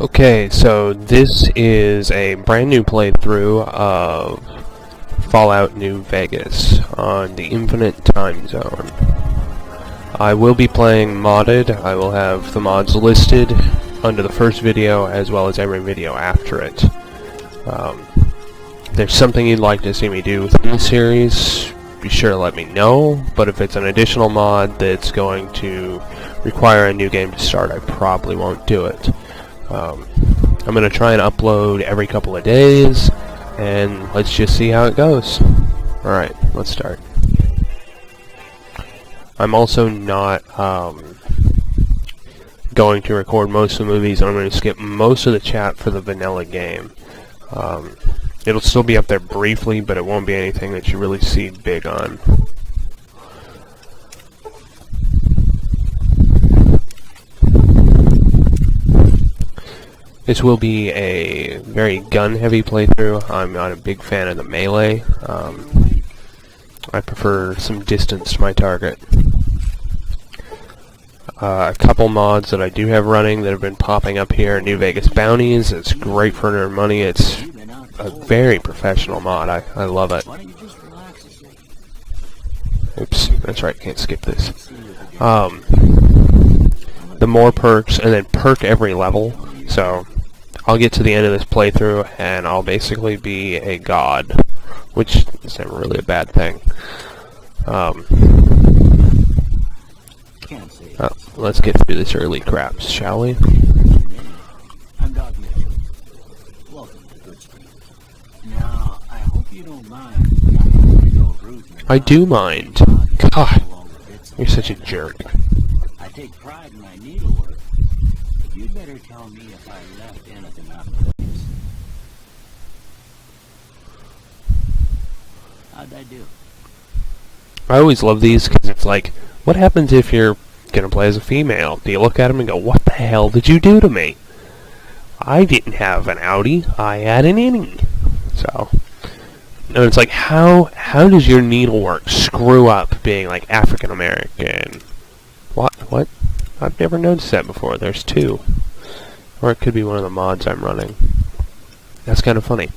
Okay, so this is a brand new playthrough of Fallout New Vegas on the Infinite Time Zone. I will be playing modded. I will have the mods listed under the first video as well as every video after it. If there's something you'd like to see me do within the series, be sure to let me know, but if it's an additional mod that's going to require a new game to start, I probably won't do it. I'm going to try and upload every couple of days, and let's just see how it goes. Alright, let's start. I'm also not going to record most of the movies, and I'm going to skip most of the chat for the vanilla game. It'll still be up there briefly, but it won't be anything that you really see big on. This will be a very gun-heavy playthrough. I'm not a big fan of the melee. I prefer some distance to my target. A couple mods that I do have running that have been popping up here. New Vegas Bounties. It's great for their money. It's a very professional mod. I love it. Oops, that's right. Can't skip this. The more perks, and then perk every level. So I'll get to the end of this playthrough and I'll basically be a god, which is never really a bad thing. Let's get through this early crap, shall we? I do mind. God, you're such a jerk. I take pride in my needlework. You'd better tell me if I left anything out of place. How'd I do? I always love these because it's like, what happens if you're gonna play as a female? Do you look at them and go, what the hell did you do to me? I didn't have an outie, I had an innie. So, and it's like, how does your needlework screw up being like African American? What? I've never noticed that before. There's two. Or it could be one of the mods I'm running. That's kind of funny.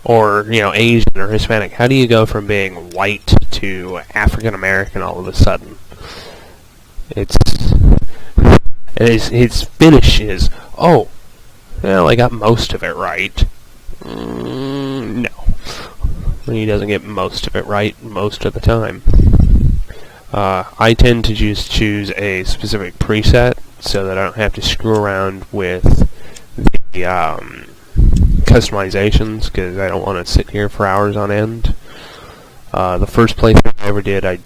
Or, you know, Asian or Hispanic. How do you go from being white to African American all of a sudden? His finish is, oh, well, I got most of it right. No. He doesn't get most of it right most of the time. I tend to just choose a specific preset so that I don't have to screw around with the customizations, because I don't want to sit here for hours on end. The first playthrough I ever did, I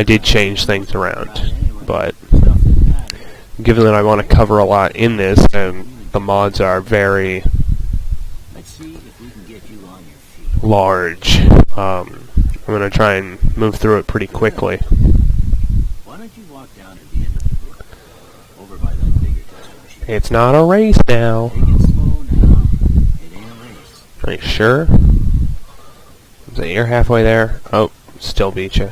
did change things around, but given that I want to cover a lot in this, and the mods are very large, I'm going to try and move through it pretty quickly. Why don't you walk down to the end of the brook, over by that bigger test machine? It's not a race now. Take it slow now. It ain't a race. Are you sure? So you're halfway there. Oh, still beat you.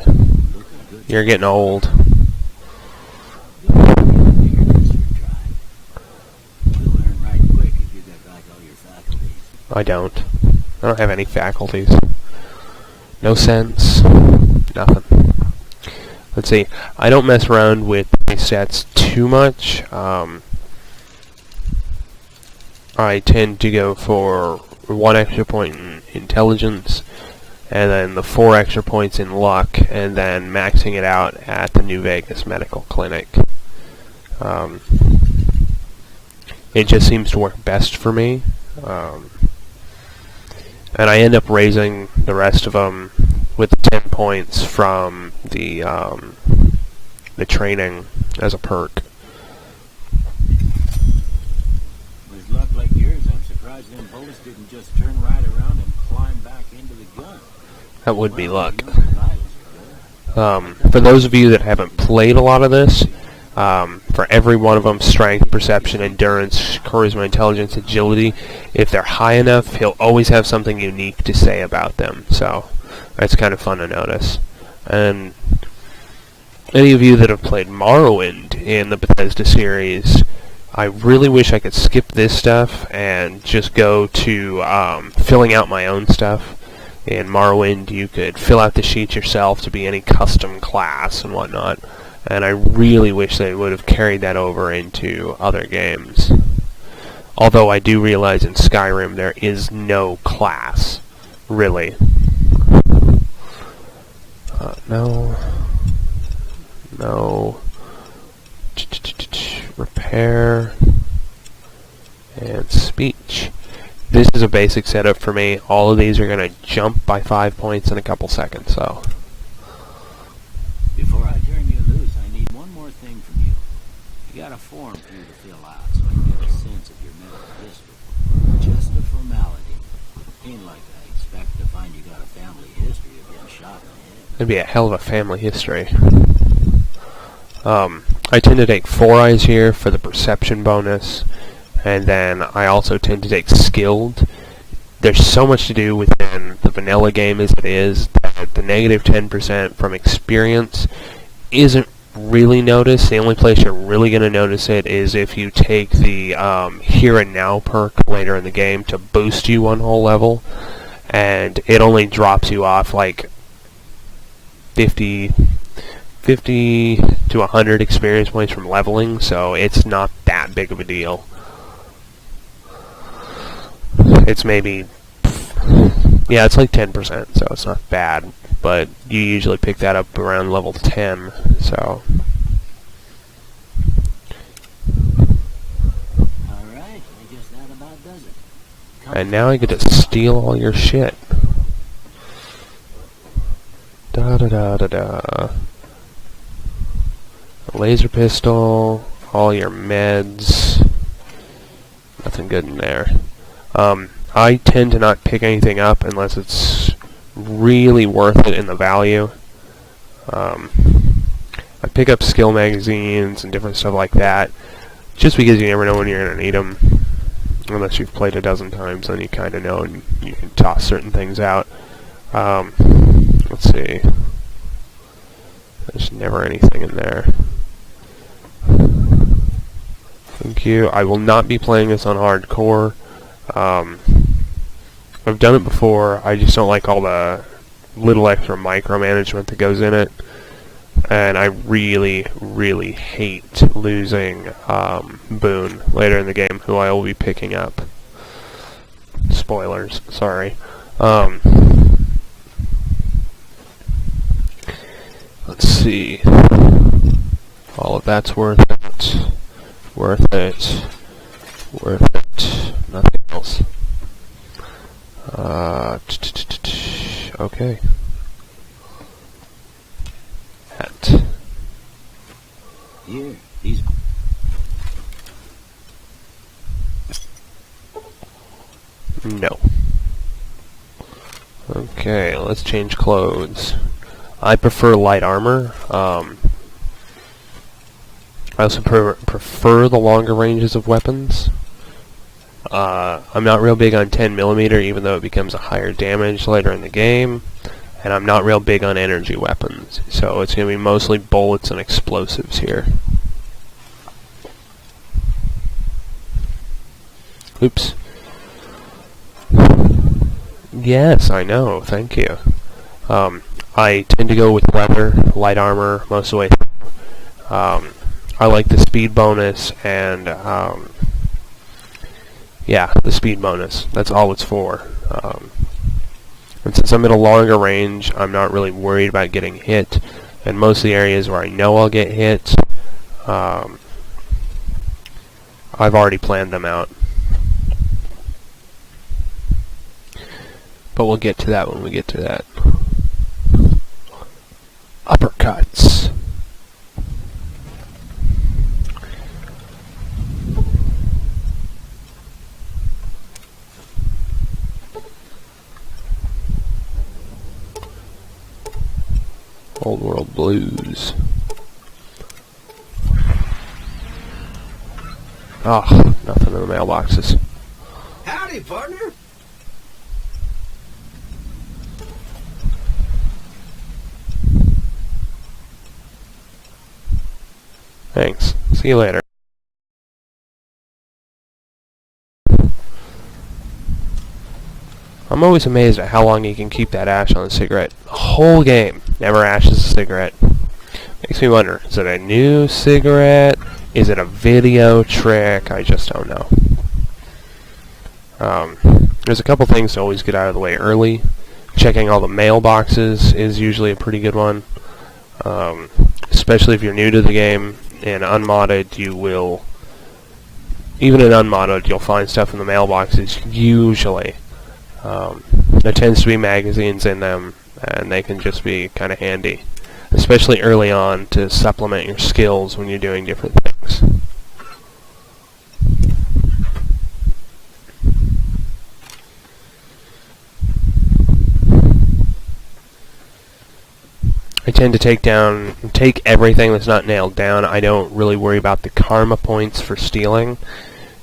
You're getting old. I don't. I don't have any faculties. No sense. Nothing. Let's see. I don't mess around with stats too much. I tend to go for 1 extra point in intelligence, and then the 4 extra points in luck, and then maxing it out at the New Vegas Medical Clinic. It just seems to work best for me. And I end up raising the rest of them with 10 points from the training as a perk. With luck like yours, I'm surprised them bullets didn't just turn right around and climb back into the gun. That would be luck. For those of you that haven't played a lot of this, for every one of them, strength, perception, endurance, charisma, intelligence, agility, if they're high enough, he'll always have something unique to say about them. So that's kind of fun to notice. And any of you that have played Morrowind in the Bethesda series, I really wish I could skip this stuff and just go to filling out my own stuff. In Morrowind, you could fill out the sheet yourself to be any custom class and whatnot, and I really wish they would have carried that over into other games. Although I do realize in Skyrim there is no class, really. No. Repair and speech. This is a basic setup for me. All of these are going to jump by 5 points in a couple seconds, so. Before I turn you loose, I need one more thing from you. You got a form for you to fill out so I can get a sense of your medical history. Just a formality. Ain't like I expect to find you got a family history of getting shot in the head. It'd be a hell of a family history. I tend to take 4 eyes here for the perception bonus, and then I also tend to take skilled. There's so much to do within the vanilla game as it is that the negative 10% from experience isn't really noticed. The only place you're really going to notice it is if you take the Here and Now perk later in the game to boost you one whole level, and it only drops you off like 50 to 100 experience points from leveling, so it's not that big of a deal. It's maybe, yeah, it's like 10%, so it's not bad, but you usually pick that up around level 10, so. Alright, I guess that about does it. And now I get to steal all your shit. Da-da-da-da-da. Laser pistol, all your meds. Nothing good in there. I tend to not pick anything up unless it's really worth it in the value. I pick up skill magazines and different stuff like that, just because you never know when you're going to need them. Unless you've played a dozen times, then you kind of know and you can toss certain things out. Let's see. There's never anything in there. Thank you. I will not be playing this on hardcore. I've done it before. I just don't like all the little extra micromanagement that goes in it. And I really, really hate losing Boone later in the game, who I will be picking up. Spoilers, sorry. Let's see. All of that's worth it. Worth it. Worth it. Nothing else. Okay. Hat. Here, these. No. Okay, let's change clothes. I prefer light armor. I also prefer the longer ranges of weapons. I'm not real big on 10mm, even though it becomes a higher damage later in the game. And I'm not real big on energy weapons, so it's going to be mostly bullets and explosives here. Oops. Yes, I know, thank you. I tend to go with leather, light armor, most of the way through. I like the speed bonus, and yeah, the speed bonus. That's all it's for. And since I'm in a longer range, I'm not really worried about getting hit. And most of the areas where I know I'll get hit, I've already planned them out. But we'll get to that when we get to that. Uppercuts. Old World Blues. Oh, nothing in the mailboxes. Howdy, partner. Thanks. See you later. I'm always amazed at how long you can keep that ash on a cigarette. The whole game never ashes a cigarette. Makes me wonder, is it a new cigarette? Is it a video trick? I just don't know. There's a couple things to always get out of the way early. Checking all the mailboxes is usually a pretty good one. Especially if you're new to the game and unmodded, you will... Even in unmodded, you'll find stuff in the mailboxes, usually. There tends to be magazines in them, and they can just be kind of handy. Especially early on to supplement your skills when you're doing different things. I tend to take everything that's not nailed down. I don't really worry about the karma points for stealing,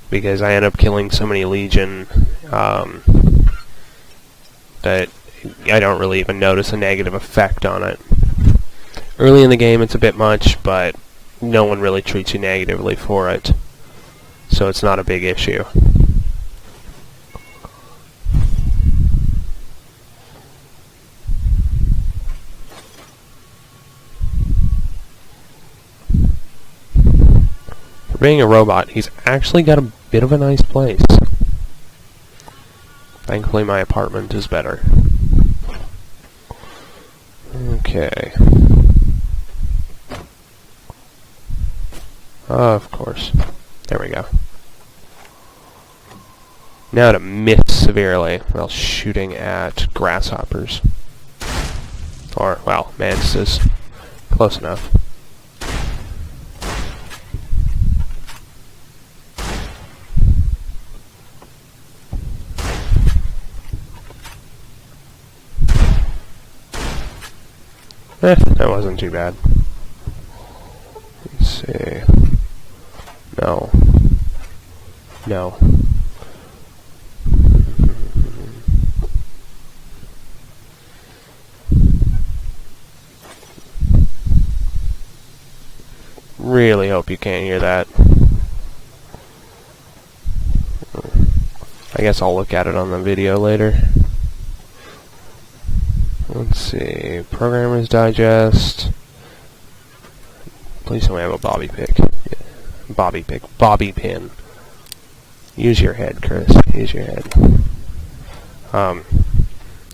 because I end up killing so many Legion that I don't really even notice a negative effect on it. Early in the game it's a bit much, but no one really treats you negatively for it, so it's not a big issue. For being a robot, he's actually got a bit of a nice place. Thankfully my apartment is better. Okay. Of course. There we go. Now to miss severely while shooting at grasshoppers. Or, well, mantises. Close enough. That wasn't too bad. Let's see. No. No. Really hope you can't hear that. I guess I'll look at it on the video later. Let's see, Programmer's Digest. Please tell me I have a bobby pick. Yeah. Bobby pin. Use your head, Chris. Use your head.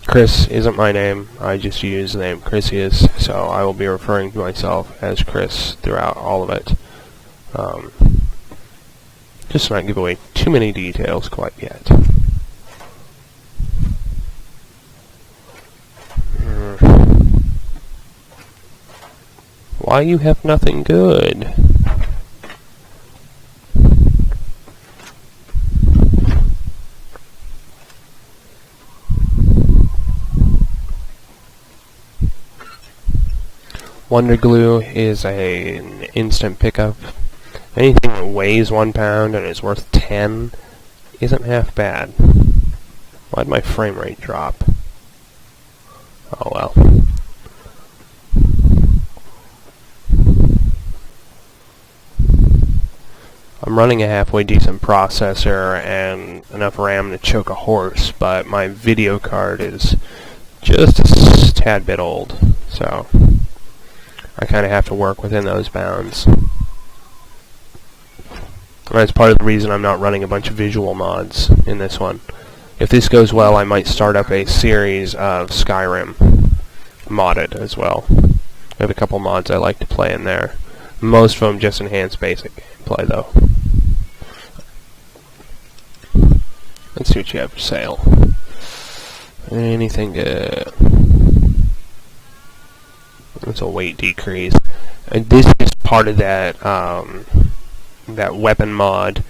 Chris isn't my name. I just use the name Chrisius, so I will be referring to myself as Chris throughout all of it. Just to not give away too many details quite yet. Why you have nothing good? Wonder Glue is an instant pickup. Anything that weighs 1 pound and is worth 10 isn't half bad. Why'd my frame rate drop? Oh well. I'm running a halfway decent processor and enough RAM to choke a horse, but my video card is just a tad bit old, so I kind of have to work within those bounds. That's part of the reason I'm not running a bunch of visual mods in this one. If this goes well, I might start up a series of Skyrim modded as well. I have a couple mods I like to play in there. Most of them just enhance basic gameplay, though. Let's see what you have for sale. Anything good? It's a weight decrease. And this is part of that that weapon mod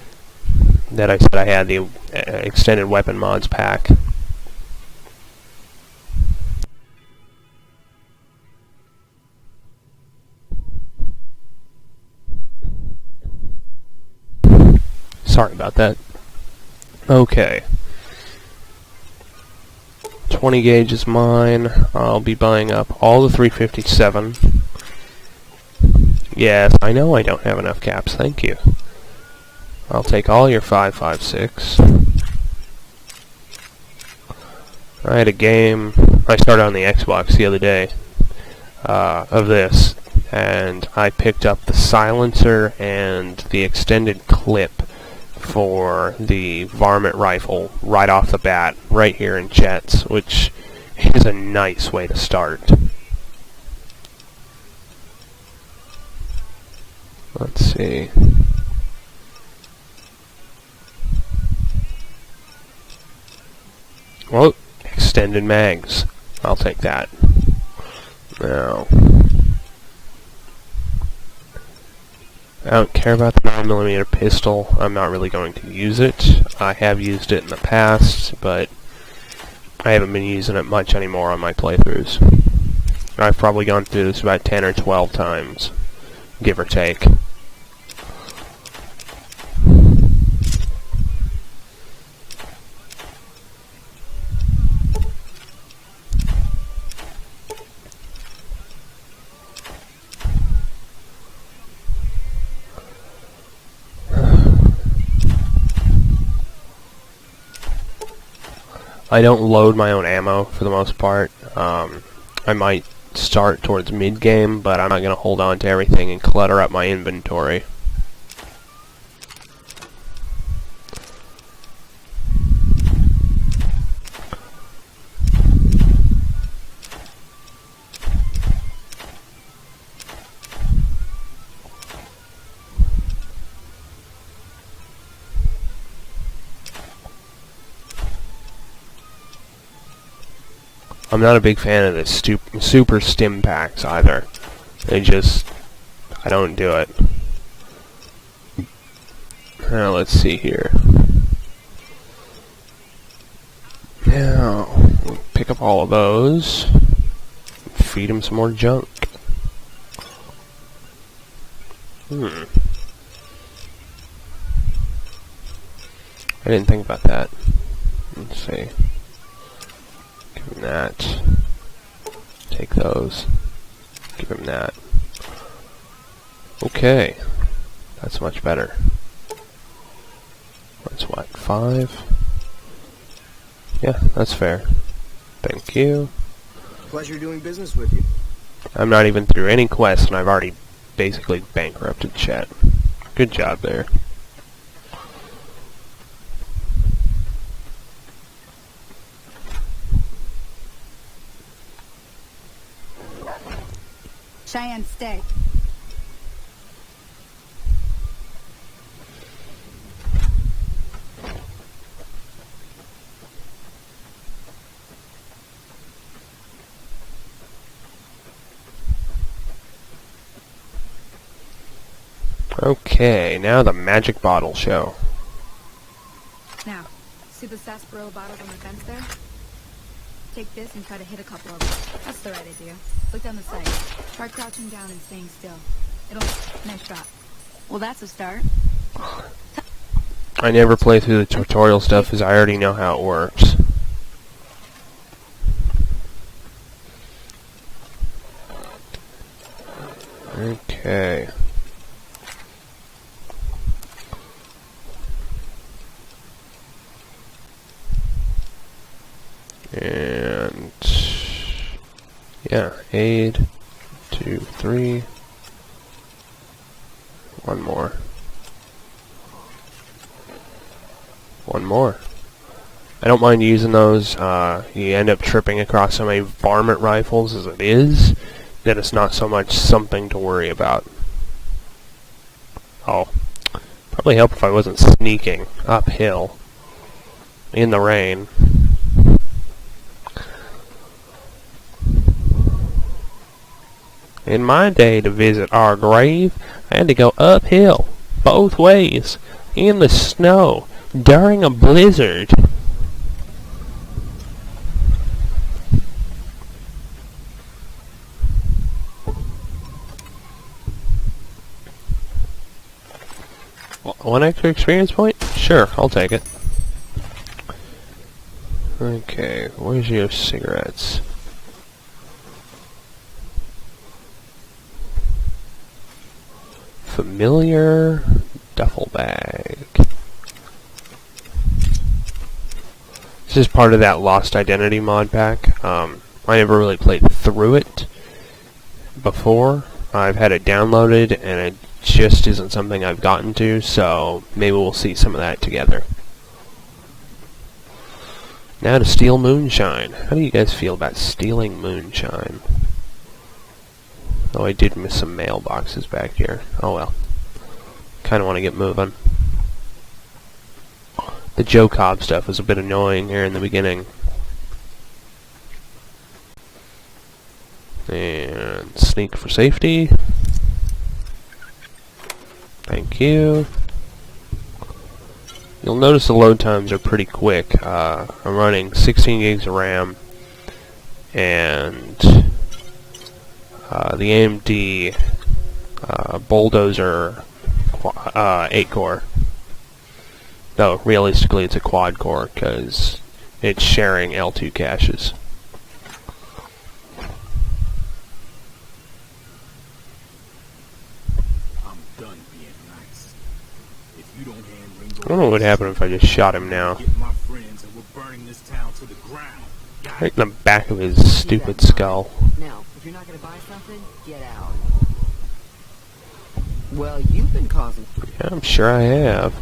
that I said I had, the extended weapon mods pack. Sorry about that. Okay. 20 gauge is mine. I'll be buying up all the 357. Yes, I know I don't have enough caps, thank you. I'll take all your 5.56. I had a game, I started on the Xbox the other day, of this, and I picked up the silencer and the extended clip for the varmint rifle right off the bat, right here in Chet's, which is a nice way to start. Let's see. Well, extended mags. I'll take that. Now, I don't care about the 9mm pistol. I'm not really going to use it. I have used it in the past, but I haven't been using it much anymore on my playthroughs. I've probably gone through this about 10 or 12 times, give or take. I don't load my own ammo for the most part. I might start towards mid-game, but I'm not going to hold on to everything and clutter up my inventory. I'm not a big fan of the super stim packs either. I don't do it. Now let's see here. Now, we'll pick up all of those. Feed him some more junk. I didn't think about that. Let's see. Give him that. Take those. Give him that. Okay. That's much better. That's what, 5? Yeah, that's fair. Thank you. Pleasure doing business with you. I'm not even through any quests and I've already basically bankrupted Chet. Good job there. Cheyenne, stay. Okay, now the magic bottle show. Now, see the sarsaparilla bottles on the fence there? Take this and try to hit a couple of them. That's the right idea. Look down the sight. Try crouching down and staying still. Nice shot. Well, that's a start. I never play through the tutorial stuff because I already know how it works. Okay. And yeah, aid, 2, 3, one more. One more. I don't mind using those. You end up tripping across so many varmint rifles as it is, that it's not so much something to worry about. Oh, probably help if I wasn't sneaking uphill in the rain. In my day, to visit our grave, I had to go uphill, both ways, in the snow, during a blizzard. One extra experience point? Sure, I'll take it. Okay, where's your cigarettes? familiar duffel bag. This is part of that Lost Identity mod pack. I never really played through it before. I've had it downloaded and it just isn't something I've gotten to, so maybe we'll see some of that together. Now to steal moonshine. How do you guys feel about stealing moonshine? Oh, I did miss some mailboxes back here. Oh well. Kinda want to get moving. The Joe Cobb stuff was a bit annoying here in the beginning. And sneak for safety. Thank you. You'll notice the load times are pretty quick. I'm running 16 gigs of RAM, and the AMD Bulldozer 8-core. Though realistically it's a quad-core because it's sharing L2 caches. I don't know what would happen if I just shot him now. Right in the back of his stupid skull. Now, if you're not gonna buy something, get out. Well, you've been causing... Yeah, I'm sure I have.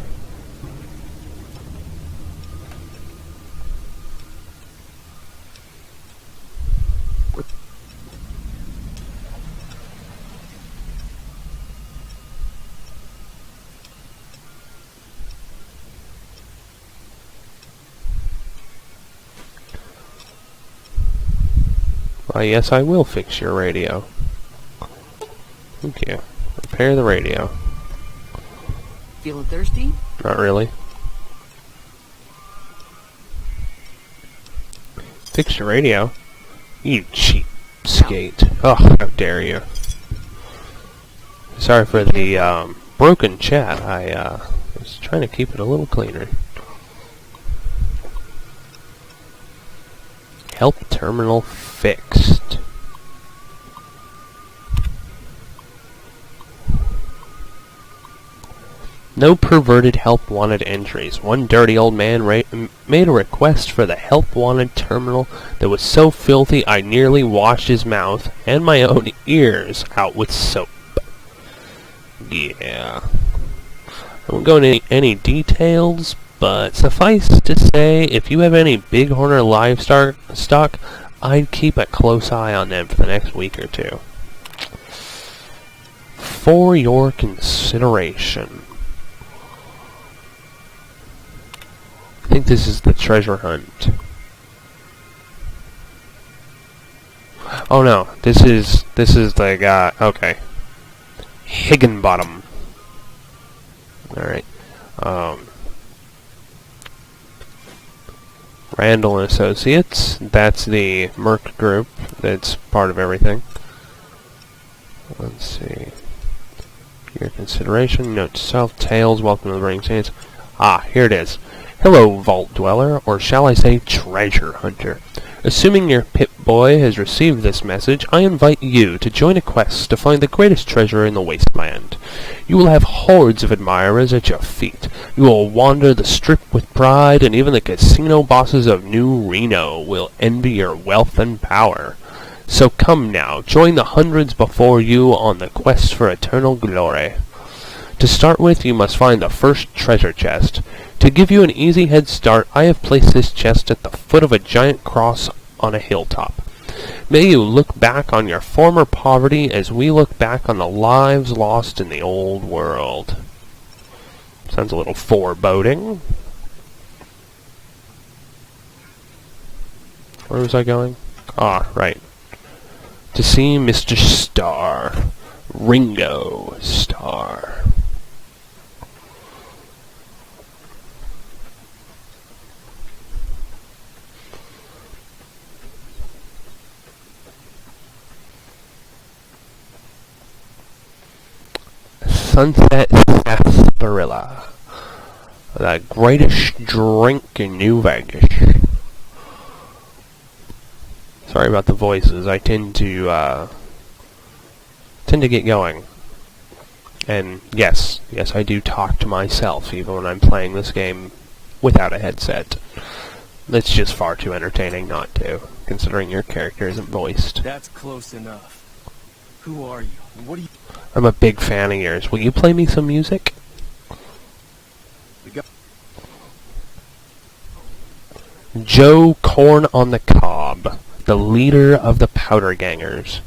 Why, yes, I will fix your radio. Thank you. Repair the radio. Feeling thirsty? Not really. Fix your radio? You cheapskate. Oh, how dare you. Sorry for the broken chat. I was trying to keep it a little cleaner. Help terminal fixed. No perverted help wanted entries. One dirty old man made a request for the help wanted terminal that was so filthy I nearly washed his mouth and my own ears out with soap. Yeah. I won't go into any details, but suffice to say, if you have any bighorner livestock, I'd keep a close eye on them for the next week or two. For your consideration. I think this is the treasure hunt. Oh no, this is the guy. Okay. Higginbottom. Alright. Randall and Associates. That's the Merc group that's part of everything. Let's see. Your consideration. Note to self. Tails. Welcome to the Burning Sands. Ah, here it is. Hello, Vault Dweller, or shall I say Treasure Hunter. Assuming your Pip-Boy has received this message, I invite you to join a quest to find the greatest treasure in the wasteland. You will have hordes of admirers at your feet. You will wander the Strip with pride, and even the casino bosses of New Reno will envy your wealth and power. So come now, join the hundreds before you on the quest for eternal glory. To start with, you must find the first treasure chest. To give you an easy head start, I have placed this chest at the foot of a giant cross on a hilltop. May you look back on your former poverty as we look back on the lives lost in the old world. Sounds a little foreboding. Where was I going? Ah, right. To see Mr. Starr. Ringo Starr. Sunset Sarsaparilla, the greatest drink in New Vegas. Sorry about the voices. I tend to get going. And yes, I do talk to myself even when I'm playing this game without a headset. It's just far too entertaining not to, considering your character isn't voiced. That's close enough. Who are you? What do you... I'm a big fan of yours. Will you play me some music? Joe Corn on the Cob, the leader of the Powder Gangers.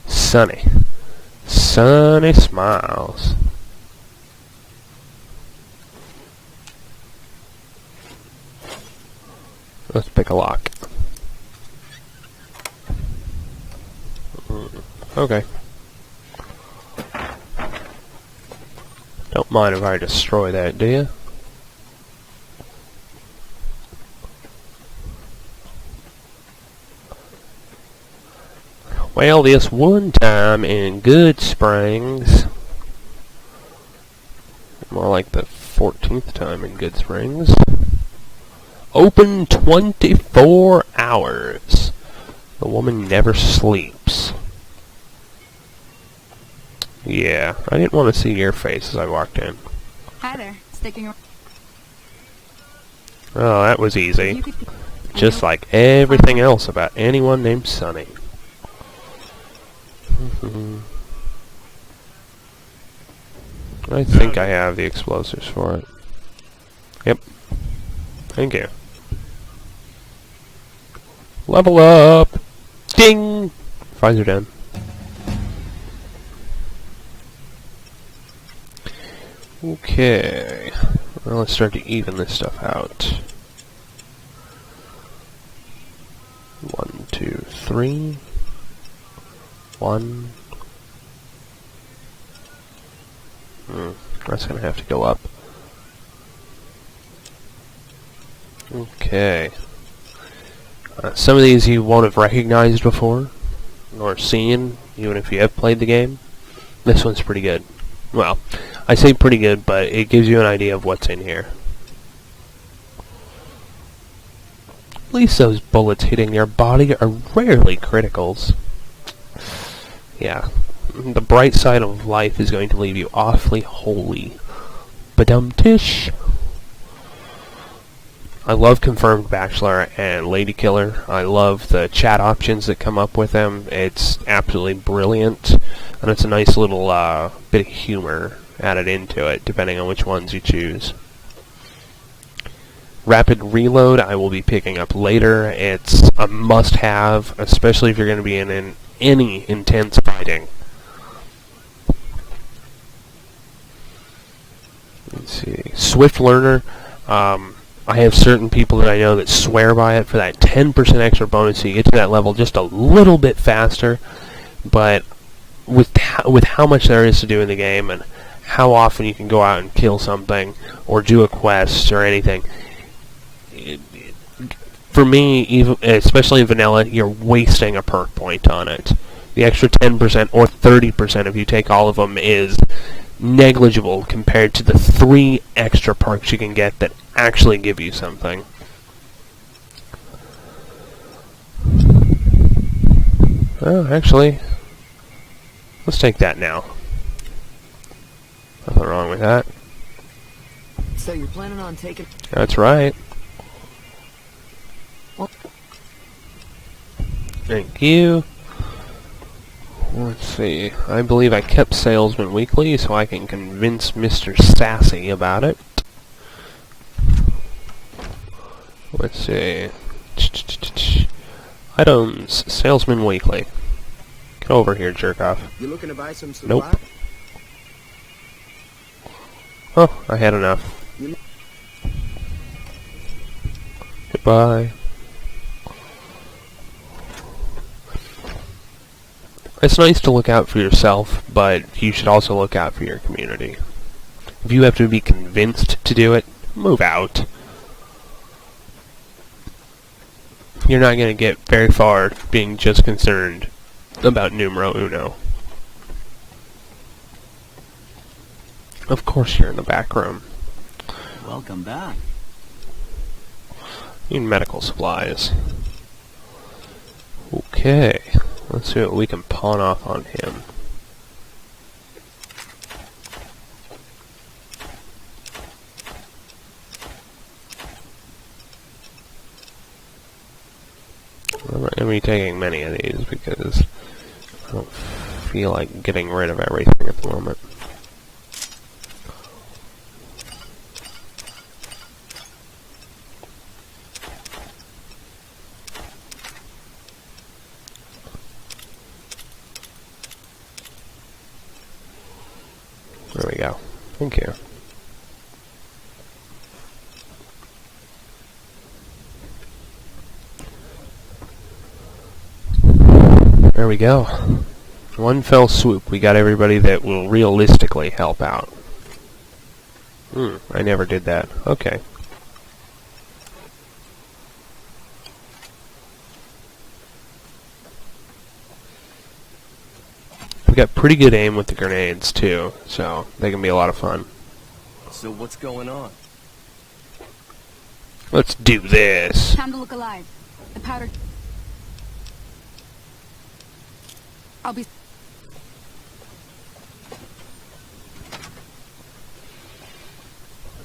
Sunny. Sunny smiles. Let's pick a lock. Okay. Don't mind if I destroy that, do you? Well, this one time in Good Springs, more like the 14th time in Good Springs, open 24 hours. The woman never sleeps. Yeah, I didn't want to see your face as I walked in. Hi there. Sticking around. Oh, that was easy. Just like everything else about anyone named Sunny. I think I have the explosives for it. Yep. Thank you. Level up! Ding! Fries are done. Okay. Well, let's start to even this stuff out. 1, 2, 3. 1. That's gonna have to go up. Okay. Some of these you won't have recognized before, or seen, even if you have played the game. This one's pretty good. Well, I say pretty good, but it gives you an idea of what's in here. At least those bullets hitting your body are rarely criticals. Yeah, the bright side of life is going to leave you awfully holy. Badum-tish. I love Confirmed Bachelor and Lady Killer. I love the chat options that come up with them. It's absolutely brilliant, and it's a nice little bit of humor added into it, depending on which ones you choose. Rapid Reload I will be picking up later. It's a must-have, especially if you're going to be in any intense fighting. Let's see. Swift Learner. I have certain people that I know that swear by it for that 10% extra bonus, so you get to that level just a little bit faster. But with how much there is to do in the game and how often you can go out and kill something or do a quest or anything, for me, even especially in vanilla, you're wasting a perk point on it. The extra 10% or 30% if you take all of them is negligible compared to the 3 extra perks you can get that actually give you something. Oh, actually, let's take that now. Nothing wrong with that. So you're planning on taking... That's right. Thank you. Let's see. I believe I kept Salesman Weekly so I can convince Mr. Sassy about it. Let's see. Items. Salesman Weekly. Get over here, jerk off. You looking to buy some supply? Nope. Oh, I had enough. Goodbye. It's nice to look out for yourself, but you should also look out for your community. If you have to be convinced to do it, move out. You're not going to get very far being just concerned about numero uno. Of course you're in the back room. Welcome back. You need medical supplies. Okay. Okay, let's see what we can pawn off on him. I'm not going to be taking many of these because I don't feel like getting rid of everything at the moment. There we go. Thank you. There we go. One fell swoop. We got everybody that will realistically help out. I never did that. Okay. We got pretty good aim with the grenades too, so they can be a lot of fun. So what's going on? Let's do this. Time to look alive. The powder... I'll be...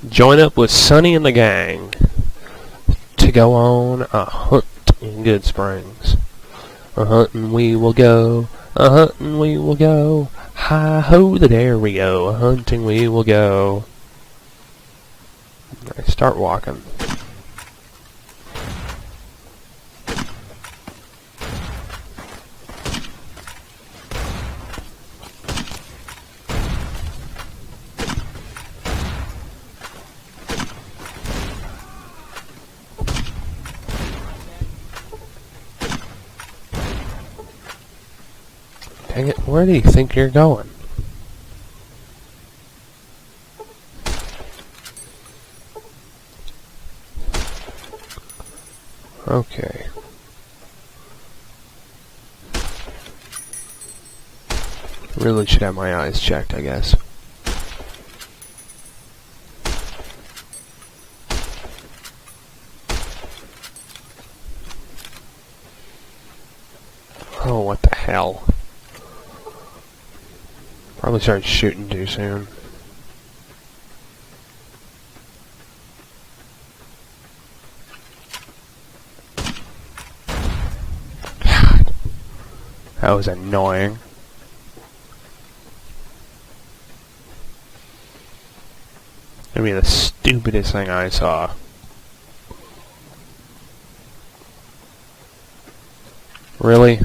Join up with Sonny and the gang to go on a hunt in Good Springs. A hunting we will go, a hunting we will go. Hi-ho, there we go, a hunting we will go. I start walking. Dang it, where do you think you're going? Okay. Really should have my eyes checked, I guess. Oh, what the hell. Probably started shooting too soon. God. That was annoying. I mean, the stupidest thing I saw. Really?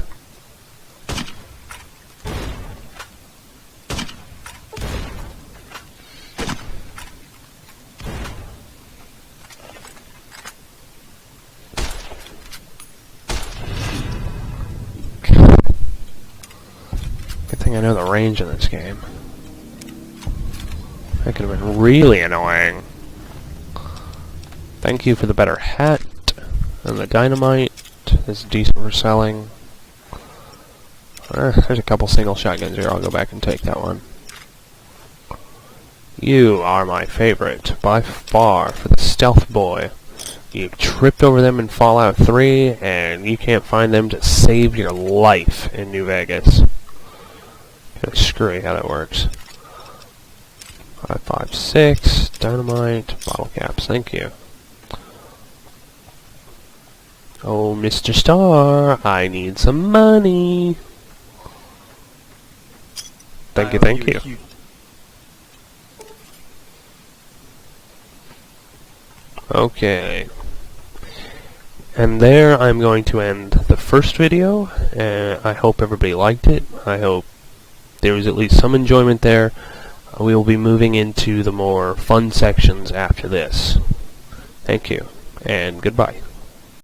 Good thing I know the range in this game. That could have been really annoying. Thank you for the better hat. And the dynamite is decent for selling. There's a couple single shotguns here. I'll go back and take that one. You are my favorite, by far, for the stealth boy. You tripped over them in Fallout 3, and you can't find them to save your life in New Vegas. Kind of screwy how that works. 5.56, dynamite, bottle caps, thank you. Oh, Mr. Star, I need some money. Thank you, thank you. Okay. And there I'm going to end the first video. I hope everybody liked it. I hope there was at least some enjoyment there. We will be moving into the more fun sections after this. Thank you, and goodbye.